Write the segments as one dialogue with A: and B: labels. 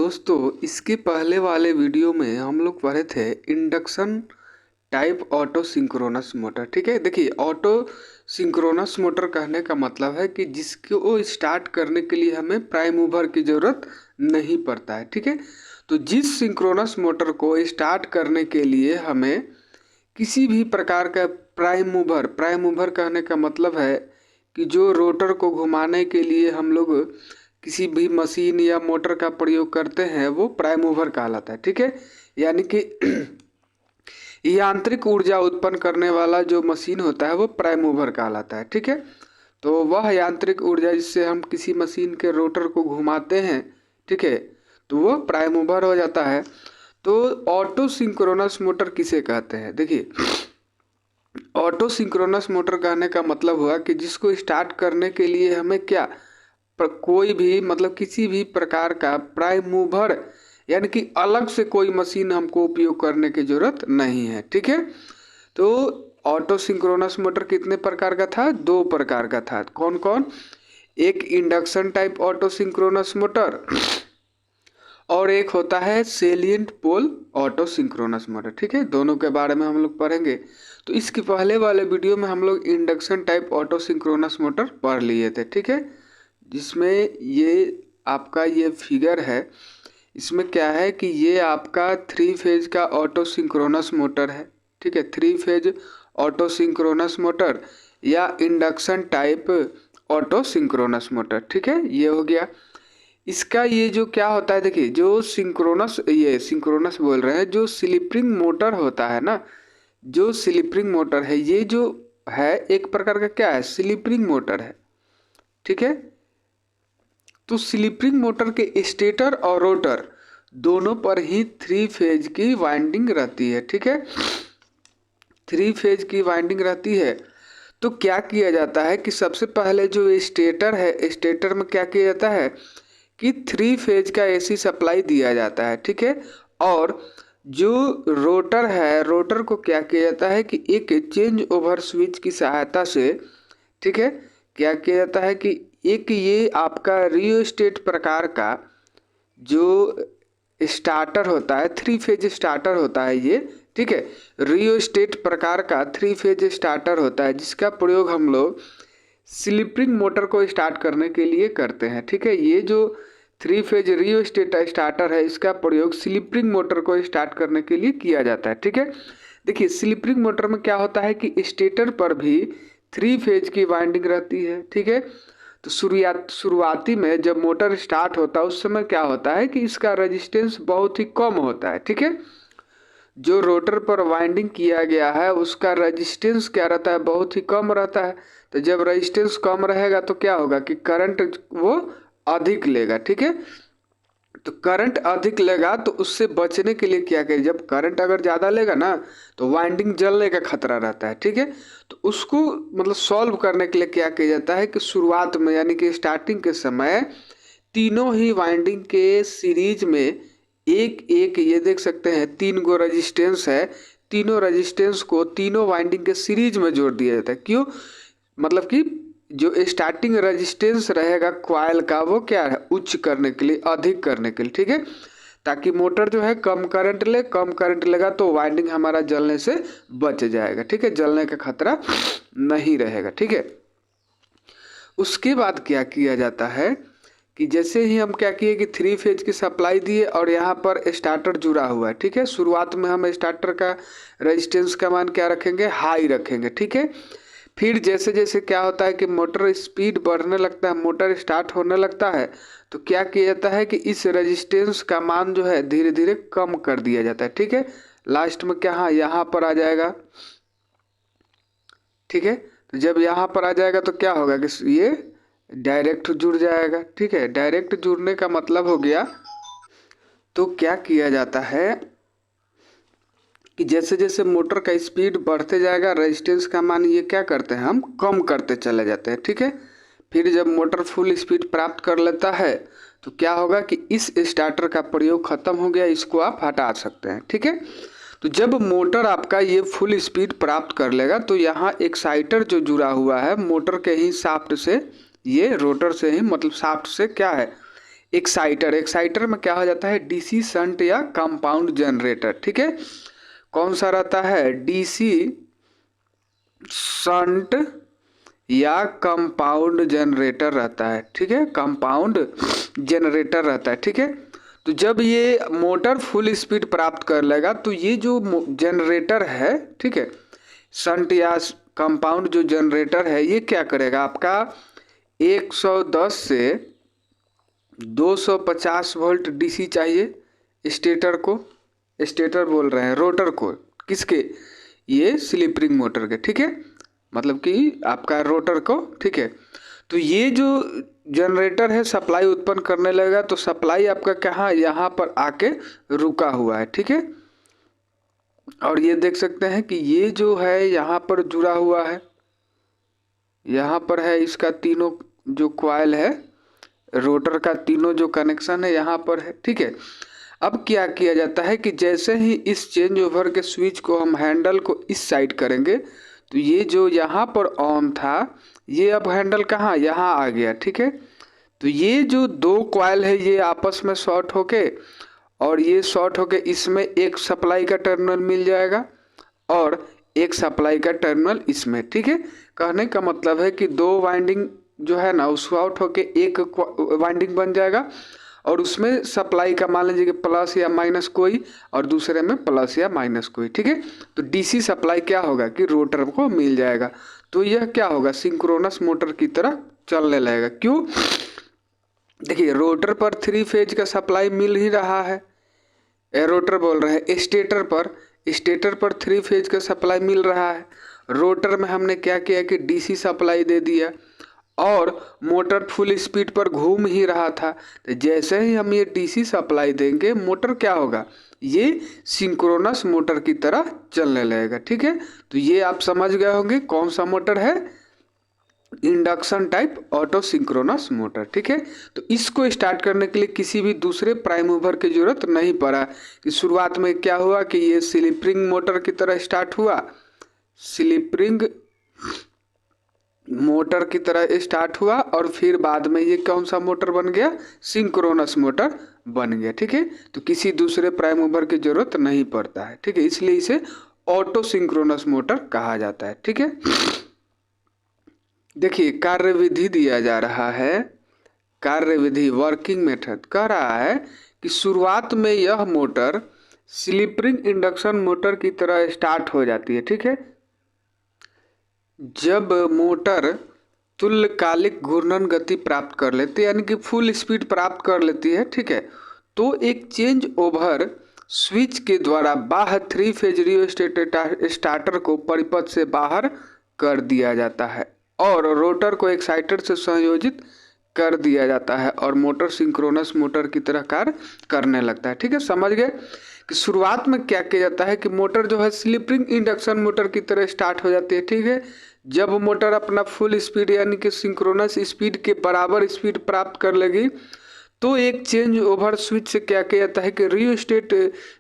A: दोस्तों इसके पहले वाले वीडियो में हम लोग पढ़े थे induction type auto synchronous motor. ठीक है, देखिए ऑटो सिंक्रोनस मोटर कहने का मतलब है कि जिसको स्टार्ट करने के लिए हमें प्राइम मूवर की ज़रूरत नहीं पड़ता है। ठीक है, तो जिस सिंक्रोनस मोटर को स्टार्ट करने के लिए हमें किसी भी प्रकार का प्राइम मूवर कहने का मतलब है कि जो रोटर को घुमाने के लिए हम लोग किसी भी मशीन या मोटर का प्रयोग करते हैं वो प्राइम मूवर कहलाता है। ठीक है, यानी कि यांत्रिक ऊर्जा उत्पन्न करने वाला जो मशीन होता है वो प्राइम मूवर कहलाता है। ठीक है, तो वह यांत्रिक ऊर्जा जिससे हम किसी मशीन के रोटर को घुमाते हैं, ठीक है, तो वो प्राइम मूवर हो जाता है। तो ऑटो सिंक्रोनस मोटर किसे कहते हैं? देखिए ऑटो सिंक्रोनस मोटर कहने का मतलब हुआ कि जिसको स्टार्ट करने के लिए हमें क्या कोई भी मतलब किसी भी प्रकार का प्राइम मूवर यानी कि अलग से कोई मशीन हमको उपयोग करने की जरूरत नहीं है। ठीक है, तो ऑटो सिंक्रोनस मोटर कितने प्रकार का था? 2 प्रकार का था। कौन कौन? एक induction type auto synchronous motor और एक होता है सेलिएंट पोल ऑटो सिंक्रोनस मोटर। ठीक है, दोनों के बारे में हम लोग पढ़ेंगे। तो इसके पहले वाले वीडियो में हम लोग induction type auto synchronous motor पढ़ लिए थे। ठीक है, जिसमें ये आपका ये फिगर है, इसमें क्या है कि ये आपका 3 फेज का ऑटो सिंक्रोनस मोटर है। ठीक है, 3 फेज ऑटो सिंक्रोनस मोटर या induction type auto synchronous motor. ठीक है, ये हो गया। इसका ये जो क्या होता है, देखिए जो सिंक्रोनस बोल रहे हैं, जो स्लिपरिंग मोटर होता है ना, जो स्लिपरिंग मोटर है, ये जो है एक प्रकार का क्या है, स्लिपरिंग मोटर है। ठीक है, तो स्लिपरिंग मोटर के स्टेटर और रोटर दोनों पर ही 3 फेज की वाइंडिंग रहती है। ठीक है, 3 फेज की वाइंडिंग रहती है। तो क्या किया जाता है कि सबसे पहले जो स्टेटर है, स्टेटर में क्या किया जाता है कि 3 फेज का एसी सप्लाई दिया जाता है। ठीक है, और जो रोटर है, रोटर को क्या किया जाता है कि एक चेंज ओवर स्विच की सहायता से, ठीक है, क्या किया जाता है कि एक ये आपका रियोस्टेट प्रकार का जो स्टार्टर होता है, 3 फेज स्टार्टर होता है ये। ठीक है, रियोस्टेट प्रकार का 3 फेज स्टार्टर होता है जिसका प्रयोग हम लोग स्लिपरिंग मोटर को स्टार्ट करने के लिए करते हैं। ठीक है, ये जो 3 फेज रियोस्टेट स्टार्टर है इसका प्रयोग स्लिपरिंग मोटर को स्टार्ट करने के लिए किया जाता है। ठीक है, देखिए स्लिपरिंग मोटर में क्या होता है कि स्टेटर पर भी 3 फेज की वाइंडिंग रहती है। ठीक है, तो शुरुआती में जब मोटर स्टार्ट होता है उस समय क्या होता है कि इसका रेजिस्टेंस बहुत ही कम होता है। ठीक है, जो रोटर पर वाइंडिंग किया गया है उसका रेजिस्टेंस क्या रहता है, बहुत ही कम रहता है। तो जब रेजिस्टेंस कम रहेगा तो क्या होगा कि करंट वो अधिक लेगा। ठीक है, तो करंट अधिक लेगा तो उससे बचने के लिए क्या करें, जब करंट अगर ज़्यादा लेगा ना तो वाइंडिंग जलने का खतरा रहता है। ठीक है, तो उसको मतलब सॉल्व करने के लिए क्या किया जाता है कि शुरुआत में यानी कि स्टार्टिंग के समय तीनों ही वाइंडिंग के सीरीज में एक एक, ये देख सकते हैं 3 गो रेजिस्टेंस है, तीनों रेजिस्टेंस को तीनों वाइंडिंग के सीरीज में जोड़ दिया जाता है। क्यों? मतलब कि जो स्टार्टिंग रेजिस्टेंस रहेगा कॉइल का वो क्या है, उच्च करने के लिए, अधिक करने के लिए। ठीक है, ताकि मोटर जो है कम करंट लेगा तो वाइंडिंग हमारा जलने से बच जाएगा। ठीक है, जलने का खतरा नहीं रहेगा। ठीक है, उसके बाद क्या किया जाता है कि जैसे ही हम क्या किए कि 3 फेज की सप्लाई दिए और यहाँ पर स्टार्टर जुड़ा हुआ है। ठीक है, शुरुआत में हम स्टार्टर का रेजिस्टेंस का मान क्या रखेंगे, हाई रखेंगे। ठीक है, फिर जैसे जैसे क्या होता है कि मोटर स्पीड बढ़ने लगता है, मोटर स्टार्ट होने लगता है, तो क्या किया जाता है कि इस रेजिस्टेंस का मान जो है धीरे धीरे कम कर दिया जाता है। ठीक है, लास्ट में क्या, हाँ यहाँ पर आ जाएगा। ठीक है, तो जब यहाँ पर आ जाएगा तो क्या होगा कि ये डायरेक्ट जुड़ जाएगा। ठीक है, डायरेक्ट जुड़ने का मतलब हो गया, तो क्या किया जाता है कि जैसे जैसे मोटर का स्पीड बढ़ते जाएगा रेजिस्टेंस का मान ये क्या करते हैं, हम कम करते चले जाते हैं। ठीक है, फिर जब मोटर फुल स्पीड प्राप्त कर लेता है तो क्या होगा कि इस स्टार्टर का प्रयोग खत्म हो गया, इसको आप हटा सकते हैं। ठीक है, तो जब मोटर आपका ये फुल स्पीड प्राप्त कर लेगा तो यहाँ एक्साइटर जो जुड़ा हुआ है मोटर के ही शाफ्ट से, ये रोटर से ही मतलब शाफ्ट से क्या है, एक्साइटर में क्या हो जाता है, डीसी शंट या कंपाउंड जनरेटर, ठीक है। कौन सा रहता है, डीसी शंट या कंपाउंड जनरेटर रहता है, ठीक है, कंपाउंड जनरेटर रहता है, ठीक है। तो जब ये मोटर फुल स्पीड प्राप्त कर लेगा तो ये जो जनरेटर है, ठीक है, शंट या कंपाउंड जो जनरेटर है, ये क्या करेगा, आपका 110 से 250 वोल्ट डीसी चाहिए स्टेटर को, स्टेटर बोल रहे हैं रोटर को, किसके, ये स्लिप रिंग मोटर के, ठीक है, मतलब कि आपका रोटर को, ठीक है। तो ये जो जनरेटर है सप्लाई उत्पन्न करने लगेगा, तो सप्लाई आपका कहाँ, यहाँ पर आके रुका हुआ है, ठीक है। और ये देख सकते हैं कि ये जो है यहाँ पर जुड़ा हुआ है, यहाँ पर है इसका तीनों जो कॉइल है रोटर का, तीनों जो कनेक्शन है यहाँ पर है, ठीक है। अब क्या किया जाता है कि जैसे ही इस चेंज ओवर के स्विच को हम हैंडल को इस साइड करेंगे तो ये जो यहाँ पर ऑन था ये अब हैंडल कहाँ, यहाँ आ गया, ठीक है। तो ये जो दो कॉइल है ये आपस में शॉर्ट होके, और ये शॉर्ट होके इसमें एक सप्लाई का टर्मिनल मिल जाएगा और एक सप्लाई का टर्मिनल इसमें, ठीक है। कहने का मतलब है कि दो वाइंडिंग जो है ना, उस शॉर्ट होके एक वाइंडिंग बन जाएगा और उसमें सप्लाई का मान लीजिए कि प्लस या माइनस कोई, और दूसरे में प्लस या माइनस कोई, ठीक है। तो डीसी सप्लाई क्या होगा कि रोटर को मिल जाएगा, तो यह क्या होगा, सिंक्रोनस मोटर की तरह चलने लगेगा। क्यों, देखिए रोटर पर 3 फेज का सप्लाई मिल ही रहा है, रोटर बोल रहे हैं, स्टेटर पर 3 फेज का सप्लाई मिल रहा है। रोटर में हमने क्या किया कि डीसी सप्लाई दे दिया और मोटर फुल स्पीड पर घूम ही रहा था। तो जैसे ही हम ये डीसी सप्लाई देंगे मोटर क्या होगा, ये सिंक्रोनस मोटर की तरह चलने लगेगा, ठीक है। तो ये आप समझ गए होंगे कौन सा मोटर है, induction type auto synchronous motor, ठीक है। तो इसको स्टार्ट करने के लिए किसी भी दूसरे प्राइम मूवर की जरूरत नहीं पड़ा कि शुरुआत में क्या हुआ कि ये स्लिप रिंग मोटर की तरह स्टार्ट हुआ, स्लिप रिंग मोटर की तरह स्टार्ट हुआ और फिर बाद में ये कौन सा मोटर बन गया, सिंक्रोनस मोटर बन गया, ठीक है। तो किसी दूसरे प्राइम मूवर की जरूरत नहीं पड़ता है, ठीक है, इसलिए इसे ऑटो सिंक्रोनस मोटर कहा जाता है, ठीक है। देखिए कार्य विधि दिया जा रहा है, कार्य विधि वर्किंग मेथड कह रहा है कि शुरुआत में यह motor slip ring induction motor की तरह स्टार्ट हो जाती है, ठीक है। जब मोटर तुल्यकालिक घूर्णन गति प्राप्त कर लेती है, यानी कि फुल स्पीड प्राप्त कर लेती है, ठीक है, तो एक चेंज ओवर स्विच के द्वारा बाहर 3 फेज रियो स्टार्टर को परिपथ से बाहर कर दिया जाता है और रोटर को एक्साइटर से संयोजित कर दिया जाता है और मोटर सिंक्रोनस मोटर की तरह कार्य करने लगता है, ठीक है। समझ गए कि शुरुआत में क्या किया जाता है कि मोटर जो है स्लिप रिंग इंडक्शन मोटर की तरह स्टार्ट हो जाती है, ठीक है। जब मोटर अपना फुल स्पीड यानी कि सिंक्रोनस स्पीड के बराबर स्पीड प्राप्त कर लेगी तो एक चेंज ओवर स्विच से क्या किया जाता है कि रियोस्टेट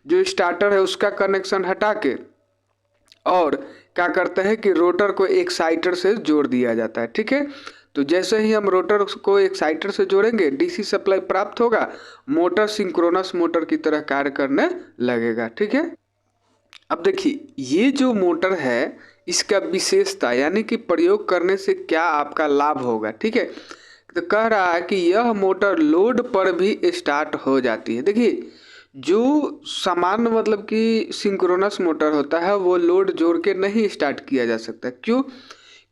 A: जो स्टार्टर है उसका कनेक्शन हटा के और क्या करते हैं कि रोटर को एक्साइटर से जोड़ दिया जाता है, ठीक है। तो जैसे ही हम रोटर को एक्साइटर से जोड़ेंगे डीसी सप्लाई प्राप्त होगा, मोटर सिंक्रोनस मोटर की तरह कार्य करने लगेगा, ठीक है। अब देखिए ये जो मोटर है इसका विशेषता यानी कि प्रयोग करने से क्या आपका लाभ होगा, ठीक है। तो कह रहा है कि यह मोटर लोड पर भी स्टार्ट हो जाती है। देखिए जो सामान्य मतलब कि सिंक्रोनस मोटर होता है वो लोड जोड़ के नहीं स्टार्ट किया जा सकता, क्यों,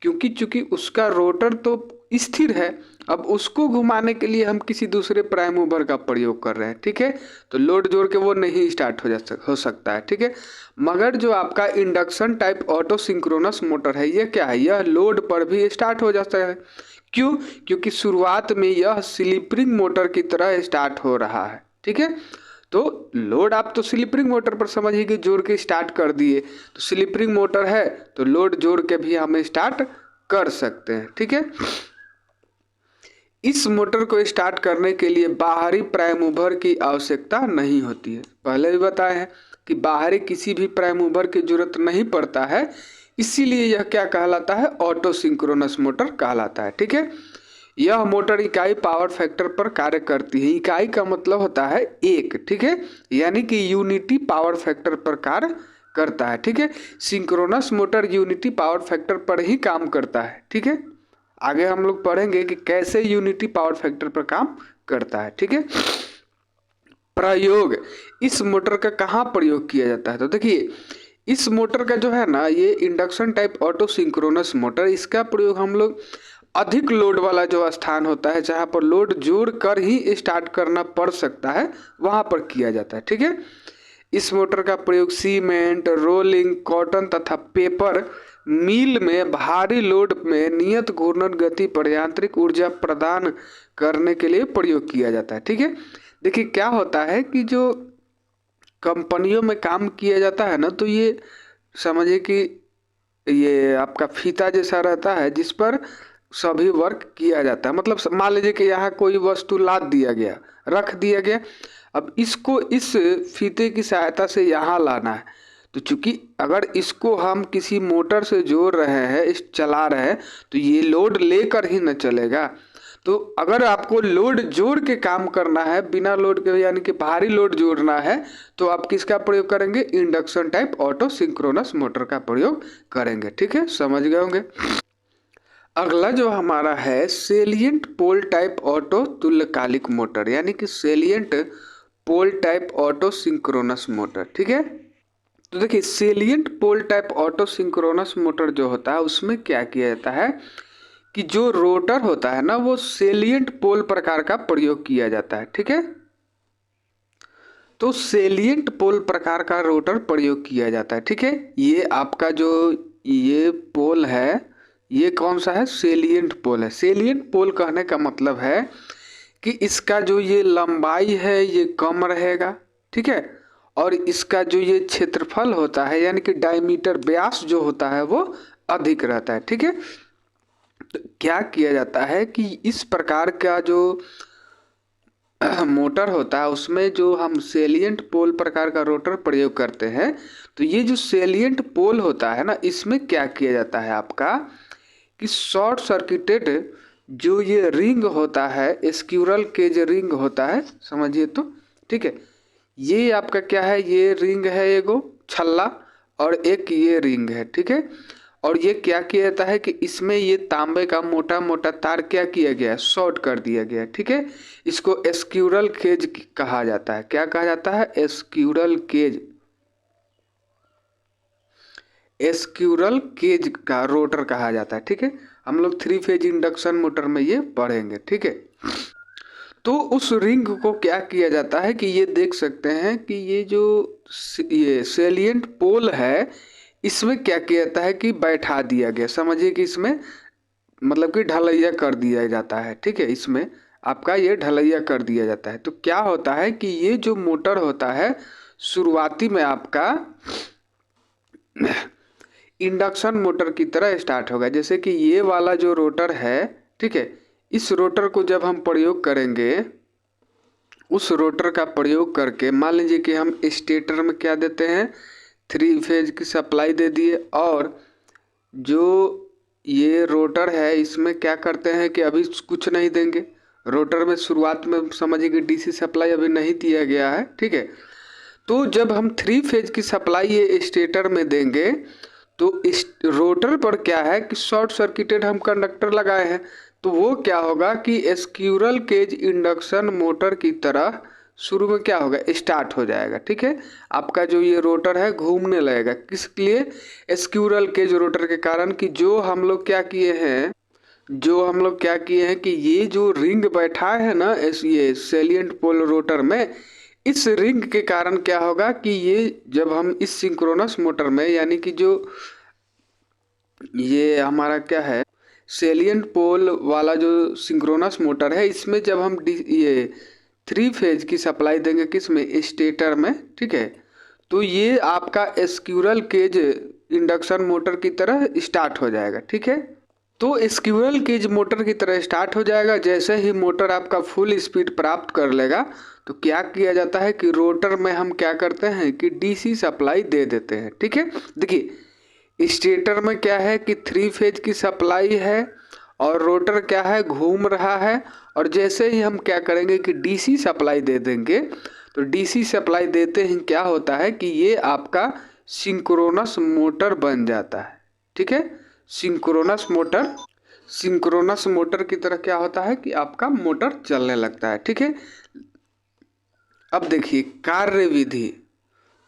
A: क्योंकि चूंकि उसका रोटर तो स्थिर है, अब उसको घुमाने के लिए हम किसी दूसरे प्राइम मूवर का प्रयोग कर रहे हैं, ठीक है। तो लोड जोड़ के वो नहीं स्टार्ट हो सकता है, ठीक है। मगर जो आपका induction type auto synchronous motor है ये क्या है, यह लोड पर भी स्टार्ट हो जाता है। क्यों, क्योंकि शुरुआत में यह स्लिप रिंग मोटर की तरह स्टार्ट हो रहा है, ठीक है। तो लोड आप तो स्लिप रिंग मोटर पर समझिए कि जोड़ के स्टार्ट कर दिए, तो स्लिप रिंग मोटर है तो लोड जोड़ के भी हम स्टार्ट कर सकते हैं, ठीक है। इस मोटर को स्टार्ट करने के लिए बाहरी प्राइम मूवर की आवश्यकता नहीं होती है, पहले भी बताया है कि बाहरी किसी भी प्राइम मूवर की जरूरत नहीं पड़ता है, इसीलिए यह क्या कहलाता है, ऑटो सिंक्रोनस मोटर कहलाता है, ठीक है। यह मोटर इकाई पावर फैक्टर पर कार्य करती है। इकाई का मतलब होता है एक, ठीक है, यानी कि यूनिटी पावर फैक्टर पर कार्य करता है, ठीक है। Synchronous motor unity power factor पर ही काम करता है, ठीक है। आगे हम लोग पढ़ेंगे कि कैसे यूनिटी पावर फैक्टर पर काम करता है, ठीक है। प्रयोग, इस मोटर का कहाँ प्रयोग किया जाता है? तो देखिए, इस मोटर का जो है ना, ये induction type auto synchronous motor, इसका प्रयोग हम लोग अधिक लोड वाला जो स्थान होता है, जहाँ पर लोड जोड़ कर ही स्टार्ट करना पड़ सकता है, वहाँ पर किया जाता है, ठीक है। इस मोटर का प्रयोग सीमेंट, रोलिंग, कॉटन तथा पेपर मिल में भारी लोड में नियत घूर्णन गति पर यांत्रिक ऊर्जा प्रदान करने के लिए प्रयोग किया जाता है, ठीक है। देखिए क्या होता है कि जो कंपनियों में काम किया जाता है ना, तो ये समझिए कि ये आपका फीता जैसा रहता है जिस पर सभी वर्क किया जाता है। मतलब मान लीजिए कि यहाँ कोई वस्तु लाद दिया गया, रख दिया गया, अब इसको इस फीते की सहायता से यहाँ लाना है। तो चूंकि अगर इसको हम किसी मोटर से जोड़ रहे हैं, इस चला रहे हैं, तो ये लोड लेकर ही न चलेगा। तो अगर आपको लोड जोड़ के काम करना है, बिना लोड के यानी कि भारी लोड जोड़ना है, तो आप किसका प्रयोग करेंगे? Induction type auto synchronous motor का प्रयोग करेंगे, ठीक है, समझ गए होंगे। अगला जो हमारा है सेलिएंट पोल टाइप ऑटो तुल्यकालिक मोटर, यानी कि सेलिएंट पोल टाइप ऑटो सिंक्रोनस मोटर, ठीक है। तो देखिए सेलिएंट पोल टाइप ऑटो सिंक्रोनस मोटर जो होता है, उसमें क्या किया जाता है कि जो रोटर होता है ना, वो सेलिएंट पोल प्रकार का प्रयोग किया जाता है, ठीक है। तो सेलिएंट पोल प्रकार का रोटर प्रयोग किया जाता है, ठीक है। ये आपका जो ये पोल है, ये कौन सा है? सेलिएंट पोल है। सेलिएंट पोल कहने का मतलब है कि इसका जो ये लंबाई है ये कम रहेगा, ठीक है, और इसका जो ये क्षेत्रफल होता है यानी कि डायमीटर, व्यास जो होता है वो अधिक रहता है, ठीक है। तो क्या किया जाता है कि इस प्रकार का जो मोटर होता है उसमें जो हम सेलिएंट पोल प्रकार का रोटर प्रयोग करते हैं, तो ये जो सेलिएंट पोल होता है ना, इसमें क्या किया जाता है आपका कि शॉर्ट सर्किटेड जो ये रिंग होता है, स्क्यूरल केज रिंग होता है, समझिए तो, ठीक है। ये आपका क्या है? ये रिंग है एगो छल्ला, और एक ये रिंग है, ठीक है। और ये क्या किया जाता है कि इसमें ये तांबे का मोटा मोटा तार क्या किया गया? शॉर्ट कर दिया गया, ठीक है। इसको स्क्यूरल केज कहा जाता है। क्या कहा जाता है? Squirrel cage. स्क्यूरल केज का रोटर कहा जाता है, ठीक है। हम लोग 3 फेज इंडक्शन मोटर में ये पढ़ेंगे, ठीक है। तो उस रिंग को क्या किया जाता है कि ये देख सकते हैं कि ये जो ये सेलिएंट पोल है, इसमें क्या किया जाता है कि बैठा दिया गया, समझिए कि इसमें मतलब कि ढलैया कर दिया जाता है, ठीक है। इसमें आपका ये ढलैया कर दिया जाता है। तो क्या होता है कि ये जो मोटर होता है शुरुआती में आपका इंडक्शन मोटर की तरह स्टार्ट होगा। जैसे कि ये वाला जो रोटर है, ठीक है, इस रोटर को जब हम प्रयोग करेंगे, उस रोटर का प्रयोग करके मान लीजिए कि हम स्टेटर में क्या देते हैं? 3 फेज की सप्लाई दे दिए, और जो ये रोटर है इसमें क्या करते हैं कि अभी कुछ नहीं देंगे। रोटर में शुरुआत में समझिए कि डीसी सप्लाई अभी नहीं दिया गया है, ठीक है। तो जब हम 3 फेज की सप्लाई ये स्टेटर में देंगे, तो इस रोटर पर क्या है कि शॉर्ट सर्किटेड हम कंडक्टर लगाए हैं, तो वो क्या होगा कि स्क्यूरल केज इंडक्शन मोटर की तरह शुरू में क्या होगा? स्टार्ट हो जाएगा, ठीक है। आपका जो ये रोटर है घूमने लगेगा, किस लिए? स्क्यूरल केज रोटर के कारण कि जो हम लोग क्या किए हैं कि ये जो रिंग बैठा है ना ये सेलिएंट पोल रोटर में, इस रिंग के कारण क्या होगा कि ये जब हम इस सिंक्रोनस मोटर में यानी कि जो ये हमारा क्या है सेलिएंट पोल वाला जो सिंक्रोनस मोटर है, इसमें जब हम ये 3 फेज की सप्लाई देंगे किस में? स्टेटर में, ठीक है। तो ये आपका स्क्यूरल केज इंडक्शन मोटर की तरह स्टार्ट हो जाएगा, ठीक है। तो स्क्यूरल केज मोटर की तरह स्टार्ट हो जाएगा। जैसे ही मोटर आपका फुल स्पीड प्राप्त कर लेगा, तो क्या किया जाता है कि रोटर में हम क्या करते हैं कि डीसी सप्लाई दे देते हैं, ठीक है। देखिए स्टेटर में क्या है कि 3 फेज की सप्लाई है, और रोटर क्या है, घूम रहा है। और जैसे ही हम क्या करेंगे कि डीसी सप्लाई दे देंगे, तो डीसी सप्लाई देते ही क्या होता है कि ये आपका सिंक्रोनस मोटर बन जाता है। ठीक है, सिंक्रोनस मोटर की तरह क्या होता है कि आपका मोटर चलने लगता है। ठीक है, अब देखिए कार्य विधि।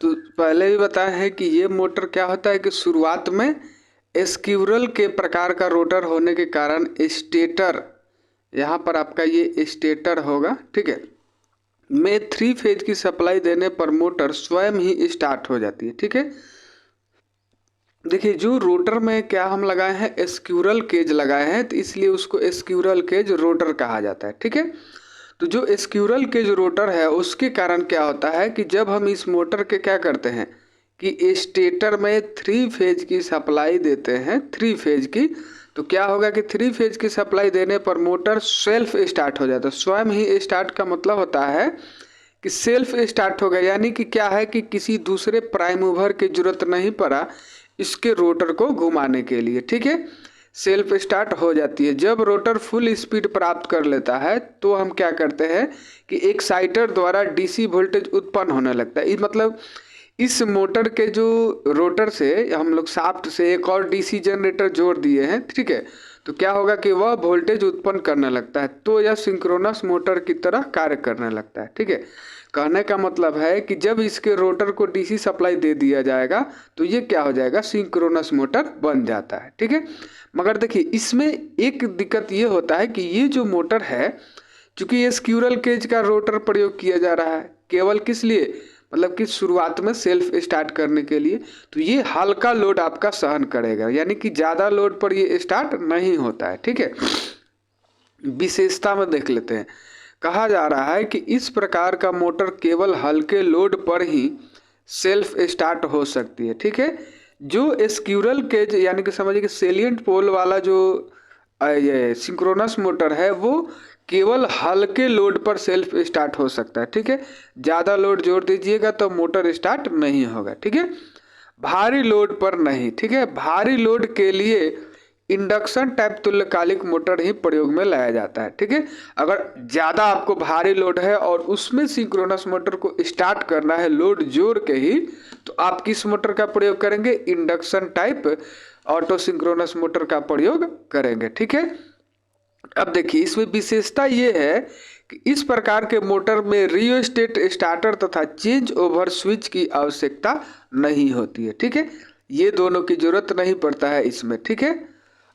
A: तो पहले भी बताया है कि ये मोटर क्या होता है कि शुरुआत में स्क्विरल के प्रकार का रोटर होने के कारण स्टेटर, यहाँ पर आपका ये स्टेटर होगा, ठीक है, में 3 फेज की सप्लाई देने पर मोटर स्वयं ही स्टार्ट हो जाती है। ठीक है, देखिए जो रोटर में क्या हम लगाए हैं, स्क्विरल केज लगाए हैं, तो इसलिए उसको स्क्विरल केज रोटर कहा जाता है। ठीक है, तो जो स्क्विरल केज रोटर है उसके कारण क्या होता है कि जब हम इस मोटर के क्या करते हैं कि स्टेटर में 3 फेज की सप्लाई देते हैं, 3 फेज की, तो क्या होगा कि 3 फेज की सप्लाई देने पर मोटर सेल्फ स्टार्ट हो जाता है। स्वयं ही स्टार्ट का मतलब होता है कि सेल्फ स्टार्ट हो गया, यानी कि क्या है कि किसी दूसरे प्राइम मूवर की जरूरत नहीं पड़ा इसके रोटर को घुमाने के लिए। ठीक है, सेल्फ स्टार्ट हो जाती है। जब रोटर फुल स्पीड प्राप्त कर लेता है तो हम क्या करते हैं कि एक्साइटर द्वारा डीसी वोल्टेज उत्पन्न होने लगता है। मतलब इस मोटर के जो रोटर से हम लोग शाफ्ट से एक और डीसी जनरेटर जोड़ दिए हैं। ठीक है, तो क्या होगा कि वह वोल्टेज उत्पन्न करने लगता है, तो यह सिंक्रोनस मोटर की तरह कार्य करने लगता है। ठीक है, कहने का मतलब है कि जब इसके रोटर को डीसी सप्लाई दे दिया जाएगा तो ये क्या हो जाएगा, सिंक्रोनस मोटर बन जाता है। ठीक है, मगर देखिए इसमें एक दिक्कत ये होता है कि ये जो मोटर है, चूंकि ये स्क्विरल केज का रोटर प्रयोग किया जा रहा है केवल किस लिए, मतलब कि शुरुआत में सेल्फ स्टार्ट करने के लिए, तो ये हल्का लोड आपका सहन करेगा, यानी कि ज़्यादा लोड पर ये स्टार्ट नहीं होता है। ठीक है, विशेषता में देख लेते हैं। कहा जा रहा है कि इस प्रकार का मोटर केवल हल्के लोड पर ही सेल्फ स्टार्ट हो सकती है। ठीक है, जो स्क्विरल केज यानी कि समझिए कि सेलिएंट पोल वाला जो ये सिंक्रोनस मोटर है वो केवल हल्के लोड पर सेल्फ स्टार्ट हो सकता है। ठीक है, ज़्यादा लोड जोड़ दीजिएगा तो मोटर स्टार्ट नहीं होगा। ठीक है, भारी लोड पर नहीं। ठीक है, भारी लोड के लिए इंडक्शन टाइप तुल्यकालिक मोटर ही प्रयोग में लाया जाता है। ठीक है, अगर ज़्यादा आपको भारी लोड है और उसमें सिंक्रोनस मोटर को स्टार्ट करना है लोड जोड़ के ही, तो आप किस मोटर का प्रयोग करेंगे, induction type auto synchronous motor का प्रयोग करेंगे। ठीक है, अब देखिए इसमें विशेषता ये है कि इस प्रकार के मोटर में रियोस्टेट स्टार्टर तथा चेंज ओवर स्विच की आवश्यकता नहीं होती है। ठीक है, ये दोनों की जरूरत नहीं पड़ता है इसमें। ठीक है,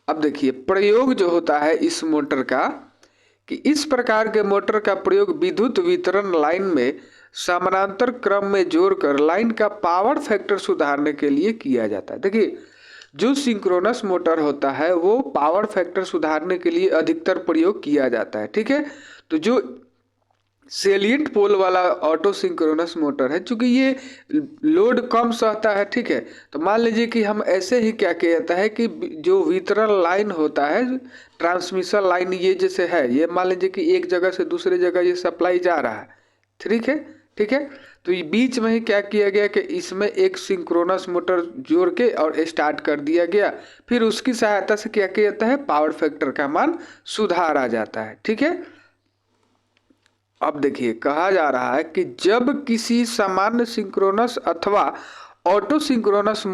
A: अब देखिए प्रयोग जो होता है इस मोटर का, कि इस प्रकार के मोटर का प्रयोग विद्युत वितरण लाइन में समानांतर क्रम में जोड़कर लाइन का पावर फैक्टर सुधारने के लिए किया जाता है। देखिए जो सिंक्रोनस मोटर होता है वो पावर फैक्टर सुधारने के लिए अधिकतर प्रयोग किया जाता है। ठीक है, तो जो सेलिएंट पोल वाला ऑटो सिंक्रोनस मोटर है, चूंकि ये लोड कम सहता है। ठीक है, तो मान लीजिए कि हम ऐसे ही क्या किया जाता है कि जो वितरण लाइन होता है, ट्रांसमिशन लाइन, ये जैसे है, ये मान लीजिए कि एक जगह से दूसरे जगह ये सप्लाई जा रहा है। ठीक है, ठीक है, तो ये बीच में ही क्या किया गया कि इसमें एक सिंक्रोनस मोटर जोड़ के और स्टार्ट कर दिया गया, फिर उसकी सहायता से क्या किया जाता है, पावर फैक्टर का मान सुधार आ जाता है। ठीक है, अब देखिए कहा जा रहा है कि जब किसी सामान्य सिंक्रोनस अथवा ऑटो सिंक्रोनस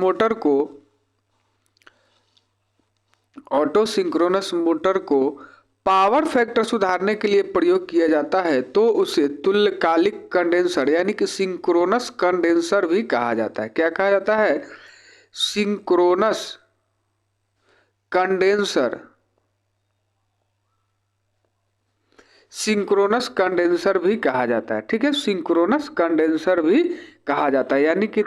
A: मोटर को पावर फैक्टर सुधारने के लिए प्रयोग किया जाता है तो उसे तुल्यकालिक कंडेंसर यानी कि सिंक्रोनस कंडेंसर भी कहा जाता है। क्या कहा जाता है, सिंक्रोनस कंडेंसर, सिंक्रोनस कंडेंसर भी कहा जाता है। ठीक है, सिंक्रोनस कंडेंसर भी कहा जाता है, यानी कि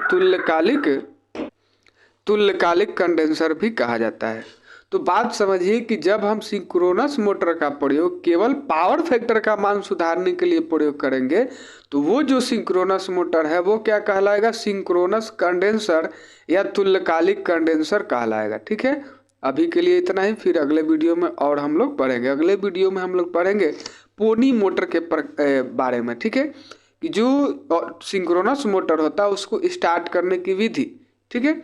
A: तुल्यकालिक कंडेंसर भी कहा जाता है। तो बात समझिए कि जब हम सिंक्रोनस मोटर का प्रयोग केवल पावर फैक्टर का मान सुधारने के लिए प्रयोग करेंगे तो वो जो सिंक्रोनस मोटर है वो क्या कहलाएगा, सिंक्रोनस कंडेंसर या तुल्यकालिक कंडेंसर कहलाएगा। ठीक है, अभी के लिए इतना ही, फिर अगले वीडियो में और हम लोग पढ़ेंगे। अगले वीडियो में हम लोग पढ़ेंगे पोनी मोटर के बारे में। ठीक है, कि जो सिंक्रोनस मोटर होता है उसको स्टार्ट करने की विधि। ठीक है,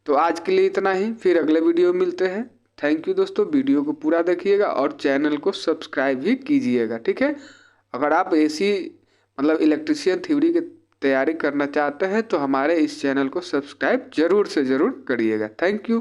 A: तो आज के लिए इतना ही, फिर अगले वीडियो में मिलते हैं। थैंक यू दोस्तों, वीडियो को पूरा देखिएगा और चैनल को सब्सक्राइब भी कीजिएगा। ठीक है, अगर आप एसी मतलब इलेक्ट्रीशियन थ्योरी की तैयारी करना चाहते हैं तो हमारे इस चैनल को सब्सक्राइब ज़रूर से ज़रूर करिएगा। Thank you.